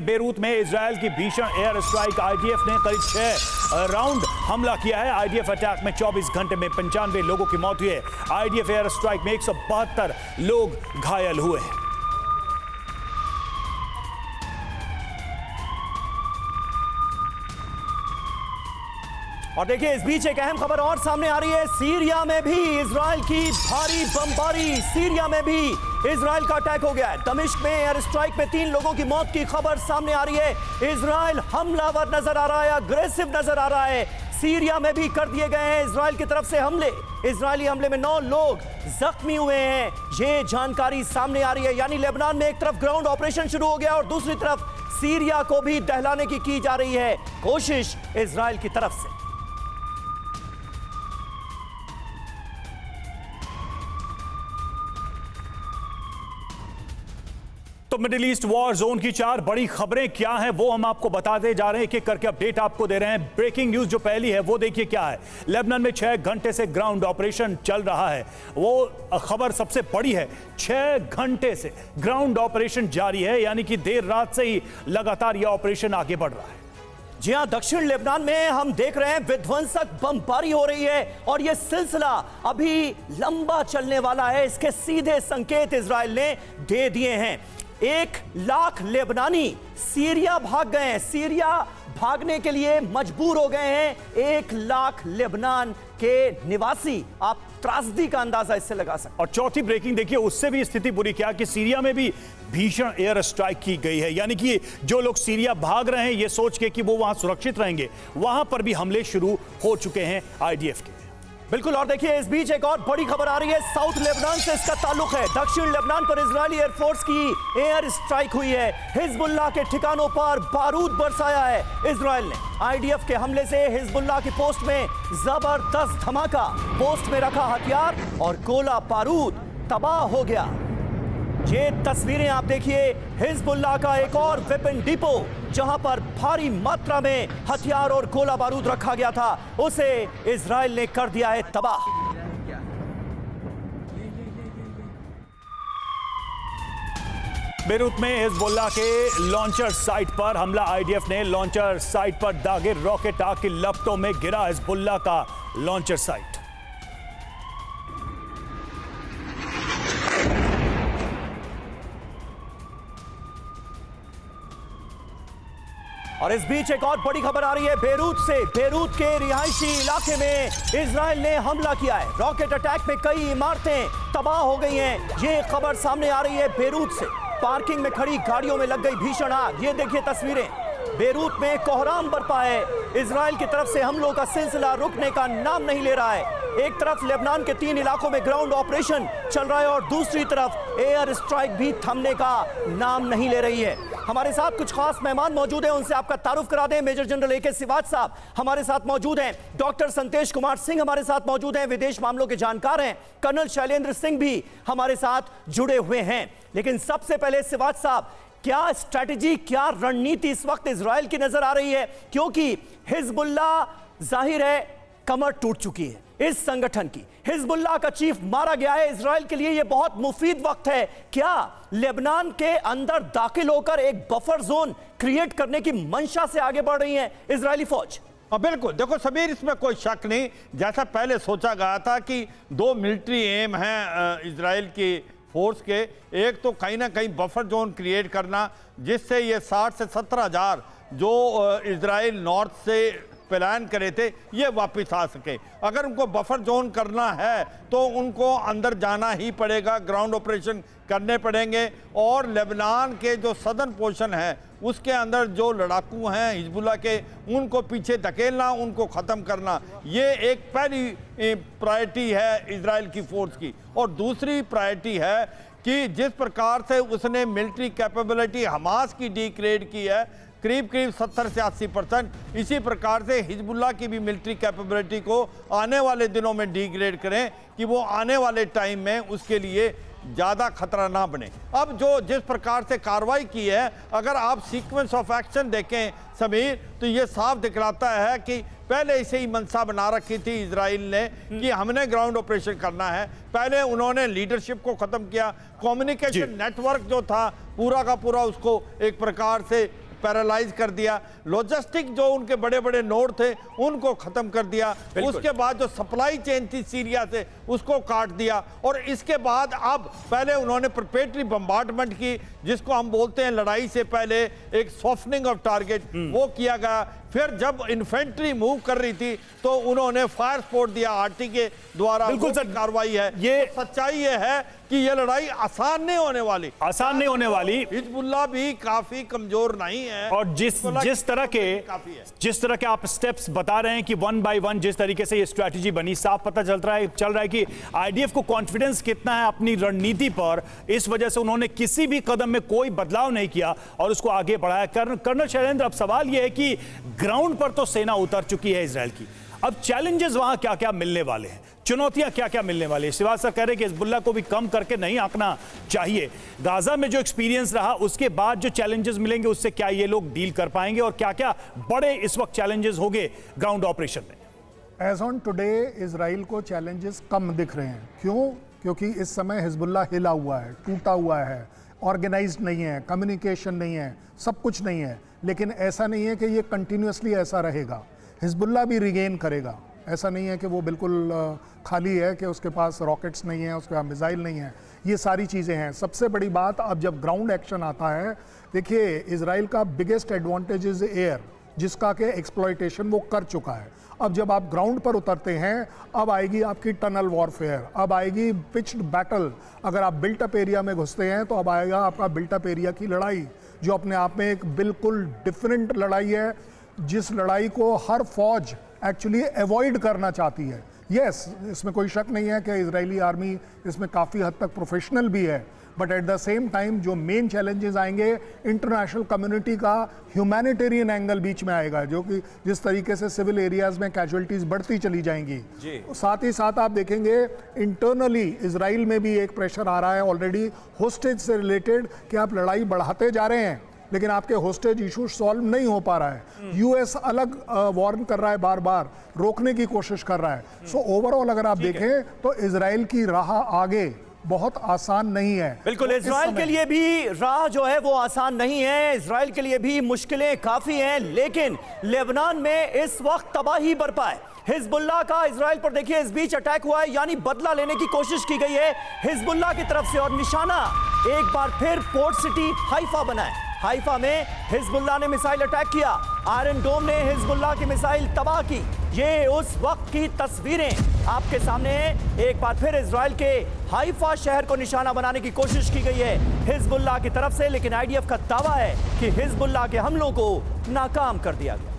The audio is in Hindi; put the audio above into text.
बेरूत में इजरायल की भीषण एयर स्ट्राइक। आईडीएफ ने करीब 6 राउंड हमला किया है। आईडीएफ अटैक में 24 घंटे में 95 लोगों की मौत हुई है। आईडीएफ एयर स्ट्राइक में 172 लोग घायल हुए हैं। और देखिए, इस बीच एक अहम खबर और सामने आ रही है। सीरिया में भी इजरायल की भारी बमबारी। सीरिया में भी इजरायल का अटैक हो गया है। दमिश्क में एयर स्ट्राइक में 3 लोगों की मौत की खबर सामने आ रही है। इजरायल हमलावर नजर आ रहा है, अग्रेसिव नजर आ रहा है। सीरिया में भी कर दिए गए हैं इजरायल की तरफ से हमले। इजरायली हमले में 9 लोग जख्मी हुए हैं, ये जानकारी सामने आ रही है। यानी लेबनान में एक तरफ ग्राउंड ऑपरेशन शुरू हो गया और दूसरी तरफ सीरिया को भी दहलाने की जा रही है कोशिश इजरायल की तरफ से। तो मिडिल ईस्ट वॉर जोन की 4 बड़ी खबरें क्या हैं वो हम आपको बताते जा रहे हैं, एक एक करके अपडेट आपको दे रहे हैं। ब्रेकिंग न्यूज जो पहली है वो देखिए क्या है। लेबनान में 6 घंटे से ग्राउंड ऑपरेशन चल रहा है, वो खबर सबसे बड़ी है। 6 घंटे से ग्राउंड ऑपरेशन जारी है, यानी कि देर रात से ही लगातार यह ऑपरेशन आगे बढ़ रहा है। जी हां, दक्षिण लेबनान में हम देख रहे हैं विध्वंसक बमबारी हो रही है और यह सिलसिला अभी लंबा चलने वाला है। इसके सीधे संकेत इजरायल ने दे दिए हैं। 1 लाख लेबनानी सीरिया भाग गए हैं, सीरिया भागने के लिए मजबूर हो गए हैं। 1 लाख लेबनान के निवासी, आप त्रासदी का अंदाजा इससे लगा सकते हैं। और चौथी ब्रेकिंग देखिए, उससे भी स्थिति बुरी क्या कि सीरिया में भी भीषण एयर स्ट्राइक की गई है। यानी कि जो लोग सीरिया भाग रहे हैं ये सोच के कि वो वहां सुरक्षित रहेंगे, वहां पर भी हमले शुरू हो चुके हैं आईडीएफ के। बिल्कुल। और देखिए, इस बीच एक और बड़ी खबर आ रही है, साउथ लेबनान से इसका ताल्लुक है। दक्षिण लेबनान पर इजरायली एयरफोर्स की एयर स्ट्राइक हुई है। हिजबुल्लाह के ठिकानों पर बारूद बरसाया है इजरायल ने। आईडीएफ के हमले से हिजबुल्लाह की पोस्ट में जबरदस्त धमाका, पोस्ट में रखा हथियार और गोला बारूद तबाह हो गया। ये तस्वीरें आप देखिए, हिजबुल्लाह का एक और वेपन डिपो जहां पर भारी मात्रा में हथियार और गोला बारूद रखा गया था, उसे इजरायल ने कर दिया है तबाह। बेरूत में हिजबुल्लाह के लॉन्चर साइट पर हमला। आईडीएफ ने लॉन्चर साइट पर दागे रॉकेट आग की लपटों में गिरा हिजबुल्लाह का लॉन्चर साइट। और इस बीच एक और बड़ी खबर आ रही है बेरूत से। बेरूत के रिहायशी इलाके में इजरायल ने हमला किया है। रॉकेट अटैक में कई इमारतें तबाह हो गई हैं। ये खबर सामने आ रही है बेरूत से। पार्किंग में खड़ी गाड़ियों में लग गई भीषण आग। ये देखिए तस्वीरें, बेरूत में कोहराम बरपा है। इजरायल की तरफ से हमलों का सिलसिला रुकने का नाम नहीं ले रहा है। एक तरफ लेबनान के 3 इलाकों में ग्राउंड ऑपरेशन चल रहा है और दूसरी तरफ एयर स्ट्राइक भी थमने का नाम नहीं ले रही है। हमारे साथ कुछ खास मेहमान मौजूद हैं, उनसे आपका तारुफ करा दें। मेजर जनरल ए के सिवाच साहब हमारे साथ मौजूद हैं। डॉक्टर संतेश कुमार सिंह हमारे साथ मौजूद हैं, विदेश मामलों के जानकार हैं। कर्नल शैलेंद्र सिंह भी हमारे साथ जुड़े हुए हैं। लेकिन सबसे पहले सिवाच साहब, क्या स्ट्रैटेजी, क्या रणनीति इस वक्त इजरायल की नजर आ रही है? क्योंकि हिजबुल्लाह जाहिर है कमर टूट चुकी है इस संगठन की। हिजबुल्लाह का चीफ मारा गया है। इजरायल के लिए यह बहुत मुफीद वक्त है। क्या लेबनान के अंदर दाखिल होकर एक बफर जोन क्रिएट करने की मंशा से आगे बढ़ रही है इजरायली फौज? बिल्कुल। देखो समीर, इसमें कोई शक नहीं, जैसा पहले सोचा गया था कि 2 मिलिट्री एम हैं इजरायल की फोर्स के। एक तो कहीं ना कहीं बफर जोन क्रिएट करना, जिससे ये 60 से 70 हज़ार जो इजराइल नॉर्थ से प्लान करे थे ये वापस आ सके। अगर उनको बफर जोन करना है तो उनको अंदर जाना ही पड़ेगा, ग्राउंड ऑपरेशन करने पड़ेंगे। और लेबनान के जो सदर्न पोर्शन है उसके अंदर जो लड़ाकू हैं हिजबुल्लाह के, उनको पीछे धकेलना, उनको ख़त्म करना, ये एक पहली प्रायोरिटी है इजराइल की फोर्स की। और दूसरी प्रायोरिटी है कि जिस प्रकार से उसने मिलिट्री कैपेबिलिटी हमास की डिग्रेड की है, करीब 70 से 80%, इसी प्रकार से हिजबुल्लाह की भी मिलिट्री कैपेबिलिटी को आने वाले दिनों में डिग्रेड करें कि वो आने वाले टाइम में उसके लिए ज़्यादा खतरा ना बने। अब जो जिस प्रकार से कार्रवाई की है, अगर आप सीक्वेंस ऑफ एक्शन देखें समीर, तो ये साफ दिखलाता है कि पहले से ही मनसा बना रखी थी इजराइल ने कि हमने ग्राउंड ऑपरेशन करना है। पहले उन्होंने लीडरशिप को ख़त्म किया, कम्युनिकेशन नेटवर्क जो था पूरा का पूरा उसको एक प्रकार से पैरालाइज कर दिया, लॉजिस्टिक जो उनके बड़े बड़े नोड थे उनको खत्म कर दिया, उसके बाद जो सप्लाई चेन थी सीरिया से उसको काट दिया, और इसके बाद अब पहले उन्होंने प्रिपरेटरी बम्बार्डमेंट की, जिसको हम बोलते हैं लड़ाई से पहले एक सॉफ्टनिंग ऑफ टारगेट, वो किया गया। फिर जब इन्फेंट्री मूव कर रही थी तो उन्होंने फायर सपोर्ट दिया, आरटी के द्वारा बिल्कुल सर, कार्रवाई है। ये तो सच्चाई ये है कि ये लड़ाई आसान नहीं होने वाली, आसान नहीं होने वाली। हिजबुल्लाह भी काफी कमजोर नहीं है, और जिस तरह के आप स्टेप्स बता रहे हैं कि वन बाय वन जिस तरीके से ये स्ट्रैटेजी बनी, साफ पता चल रहा है कि आईडीएफ को कॉन्फिडेंस कितना है अपनी रणनीति पर, इस वजह से उन्होंने किसी भी कदम में कोई बदलाव नहीं किया और उसको आगे बढ़ाया। कर्नल शैलेंद्र, अब सवाल यह है कि ग्राउंड पर तो सेना उतर चुकी है इजराइल की, अब चैलेंजेस वहां क्या क्या मिलने वाले हैं, चुनौतियां क्या क्या मिलने वाली है? सिवाज सर कह रहे हैं कि हिजबुल्लाह को भी कम करके नहीं आंकना चाहिए। गाजा में जो एक्सपीरियंस रहा उसके बाद जो चैलेंजेस मिलेंगे उससे क्या ये लोग डील कर पाएंगे, और क्या क्या बड़े इस वक्त चैलेंजेस होंगे ग्राउंड ऑपरेशन में? एज ऑन टुडे इजराइल को चैलेंजेस कम दिख रहे हैं। क्यों? क्योंकि इस समय हिजबुल्लाह हिला हुआ है, टूटा हुआ है, ऑर्गेनाइज्ड नहीं है, कम्युनिकेशन नहीं है, सब कुछ नहीं है। लेकिन ऐसा नहीं है कि ये कंटिन्यूसली ऐसा रहेगा। हिजबुल्लाह भी रिगेन करेगा, ऐसा नहीं है कि वो बिल्कुल खाली है, कि उसके पास रॉकेट्स नहीं है, उसके पास मिसाइल नहीं है, ये सारी चीज़ें हैं। सबसे बड़ी बात, अब जब ग्राउंड एक्शन आता है, देखिए इजराइल का बिगेस्ट एडवांटेज इज एयर, जिसका कि एक्सप्लॉयटेशन वो कर चुका है। अब जब आप ग्राउंड पर उतरते हैं, अब आएगी आपकी टनल वॉरफेयर, अब आएगी पिच्ड बैटल। अगर आप बिल्ट अप एरिया में घुसते हैं तो अब आएगा आपका बिल्ट अप एरिया की लड़ाई, जो अपने आप में एक बिल्कुल डिफरेंट लड़ाई है, जिस लड़ाई को हर फौज एक्चुअली अवॉइड करना चाहती है। यस, इसमें कोई शक नहीं है कि इजरायली आर्मी इसमें काफ़ी हद तक प्रोफेशनल भी है, but at the same time जो मेन चैलेंजेस आएंगे, इंटरनेशनल कम्युनिटी का ह्यूमैनिटेरियन एंगल बीच में आएगा, जो कि जिस तरीके से सिविल एरियाज में कैजुअलिटीज बढ़ती चली जाएंगी। साथ ही साथ आप देखेंगे इंटरनली इजराइल में भी एक प्रेशर आ रहा है ऑलरेडी होस्टेज से रिलेटेड, कि आप लड़ाई बढ़ाते जा रहे हैं लेकिन आपके होस्टेज इशू सॉल्व नहीं हो पा रहा है। यूएस अलग वार्न कर रहा है, बार बार रोकने की कोशिश कर रहा है। सो ओवरऑल अगर आप देखें तो इजराइल की राह आगे बहुत आसान नहीं है। बिल्कुल, इजराइल के लिए भी राह जो है वो आसान नहीं है, इजराइल के लिए भी मुश्किलें काफी हैं। लेकिन लेबनान में इस वक्त तबाही बरपा है। हिजबुल्लाह का इजराइल पर देखिए इस बीच अटैक हुआ है, यानी बदला लेने की कोशिश की गई है हिजबुल्लाह की तरफ से, और निशाना एक बार फिर पोर्ट सिटी हाइफा बना है। हाइफा में हिजबुल्लाह ने मिसाइल अटैक किया, आयरन डोम ने हिजबुल्लाह की मिसाइल तबाह की। ये उस वक्त की तस्वीरें आपके सामने हैं। एक बार फिर इजराइल के हाइफा शहर को निशाना बनाने की कोशिश की गई है हिजबुल्लाह की तरफ से, लेकिन आईडीएफ का दावा है कि हिजबुल्लाह के हमलों को नाकाम कर दिया गया।